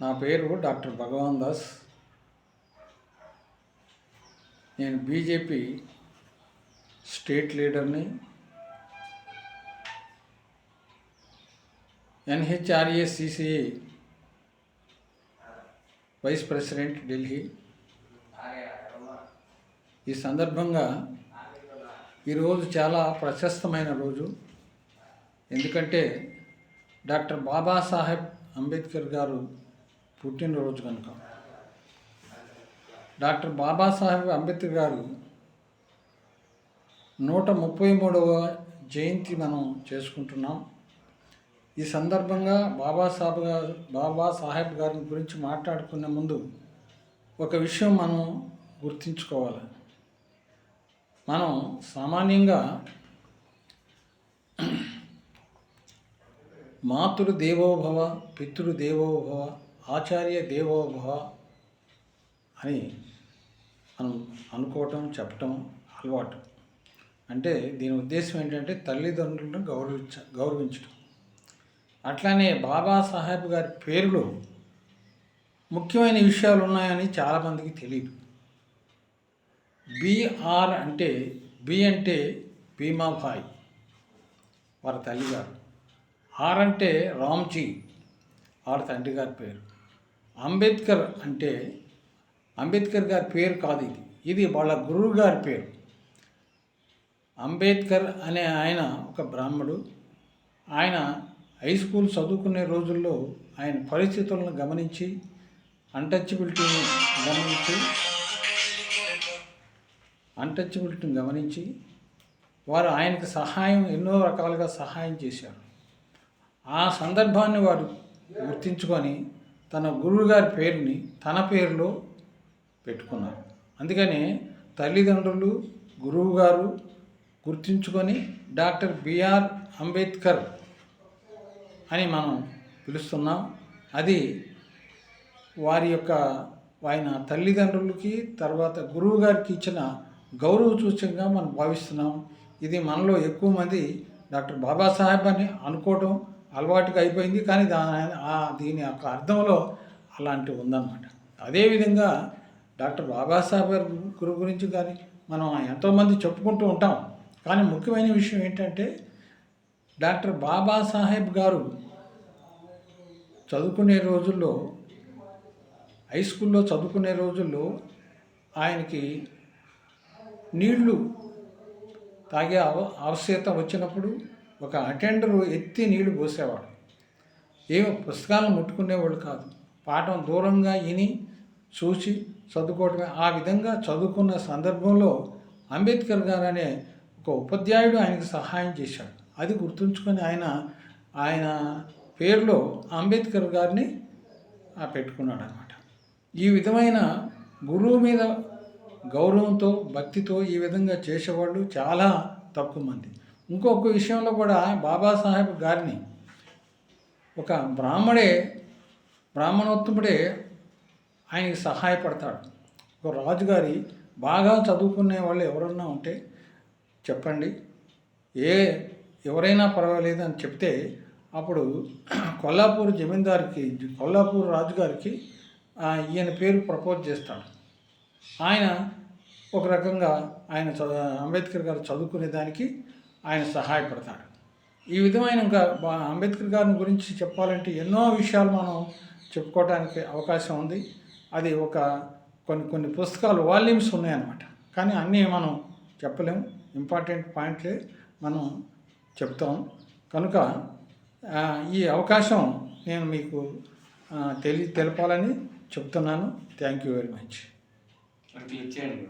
నా పేరు డాక్టర్ భగవాన్ దాస్. నేను బీజేపీ స్టేట్ లీడర్ని, NHRA-CCA వైస్ ప్రెసిడెంట్ ఢిల్లీ. ఈ సందర్భంగా ఈరోజు చాలా ప్రశస్తమైన రోజు. ఎందుకంటే డాక్టర్ బాబాసాహెబ్ అంబేద్కర్ గారు పుట్టినరోజు కనుక. డాక్టర్ బాబాసాహెబ్ అంబేద్కర్ గారు 133వ జయంతి మనం చేసుకుంటున్నాం. ఈ సందర్భంగా బాబాసాహెబ్ గారి గురించి మాట్లాడుకునే ముందు ఒక విషయం మనం గుర్తుంచుకోవాలి. మనం సామాన్యంగా మాతృ దేవోభవ, పితృ దేవోభవ, ఆచార్య దేవోభవ అని మనం అనుకోవటం, చెప్పటం అలవాటు. అంటే దీని ఉద్దేశం ఏంటంటే తల్లిదండ్రులను గౌరవించడం. అట్లానే బాబాసాహెబ్ గారి పేరులో ముఖ్యమైన విషయాలు ఉన్నాయని చాలామందికి తెలియదు. BR అంటే బి అంటే భీమాభాయ్ వారి తల్లిగారు. R అంటే రామ్జీ వారి తండ్రి గారి పేరు. అంబేద్కర్ అంటే అంబేద్కర్ గారి పేరు కాదు, ఇది వాళ్ళ గురువు గారి పేరు. అంబేద్కర్ అనే ఆయన ఒక బ్రాహ్మడు. ఆయన హై స్కూల్ చదువుకునే రోజుల్లో ఆయన పరిస్థితులను గమనించి, అన్టచబిలిటీని గమనించి వారు ఆయనకు ఎన్నో రకాలుగా సహాయం చేశారు. ఆ సందర్భాన్ని వారు గుర్తించుకొని తన గురువుగారి పేరుని తన పేరులో పెట్టుకున్నారు. అందుకని తల్లిదండ్రులు, గురువుగారు గుర్తించుకొని డాక్టర్ BR అంబేద్కర్ అని మనం పిలుస్తున్నాం. అది వారి యొక్క ఆయన తల్లిదండ్రులకి తర్వాత గురువు గారికి ఇచ్చిన గౌరవ సూచకంగా మనం భావిస్తున్నాం. ఇది మనలో ఎక్కువ మంది డాక్టర్ బాబాసాహెబ్ అని అనుకోవటం అలవాటుగా అయిపోయింది. కానీ దీని యొక్క అర్థంలో అలాంటివి ఉందన్నమాట. అదేవిధంగా డాక్టర్ బాబాసాహెబ్ గారి గురువు గురించి కానీ మనం ఎంతోమంది చెప్పుకుంటూ ఉంటాం. కానీ ముఖ్యమైన విషయం ఏంటంటే డాక్టర్ బాబాసాహెబ్ గారు చదువుకునే రోజుల్లో, హై స్కూల్లో చదువుకునే రోజుల్లో ఆయనకి నీళ్లు తాగే ఆవశ్యకత వచ్చినప్పుడు ఒక అటెండరు ఎత్తి నీళ్లు పోసేవాడు. పుస్తకాలను ముట్టుకునేవాళ్ళు కాదు. పాఠం దూరంగా విని చూసి చదువుకోవడమే. ఆ విధంగా చదువుకున్న సందర్భంలో అంబేద్కర్ గారు అనే ఒక ఉపాధ్యాయుడు ఆయనకు సహాయం చేశాడు. అది గుర్తుంచుకొని ఆయన పేరులో అంబేద్కర్ గారిని పెట్టుకున్నాడు అన్నమాట. ఈ విధమైన గురువు మీద గౌరవంతో, భక్తితో ఈ విధంగా చేసేవాళ్ళు చాలా తక్కువ మంది. ఇంకొక విషయంలో కూడా బాబాసాహెబ్ గారిని ఒక బ్రాహ్మణోత్తముడే ఆయనకి సహాయపడతాడు. ఒక రాజుగారి బాగా చదువుకునే వాళ్ళు ఎవరన్నా ఉంటే చెప్పండి, ఎవరైనా పర్వాలేదు అని చెప్తే అప్పుడు కొల్లాపూర్ రాజుగారికి ఈయన పేరు ప్రపోజ్ చేస్తాడు. ఆయన ఒక రకంగా అంబేద్కర్ గారు చదువుకునే దానికి ఆయన సహాయపడతాడు. ఈ విధమైన ఇంకా అంబేద్కర్ గారిని గురించి చెప్పాలంటే ఎన్నో విషయాలు మనం చెప్పుకోవడానికి అవకాశం ఉంది. అది కొన్ని పుస్తకాలు వాల్యూమ్స్ ఉన్నాయన్నమాట. కానీ అన్నీ మనం చెప్పలేము. ఇంపార్టెంట్ పాయింట్లే మనం చెప్తాం. కనుక ఈ అవకాశం నేను మీకు తెలపాలని చెప్తున్నాను. Thank you very much. Click చేయండి.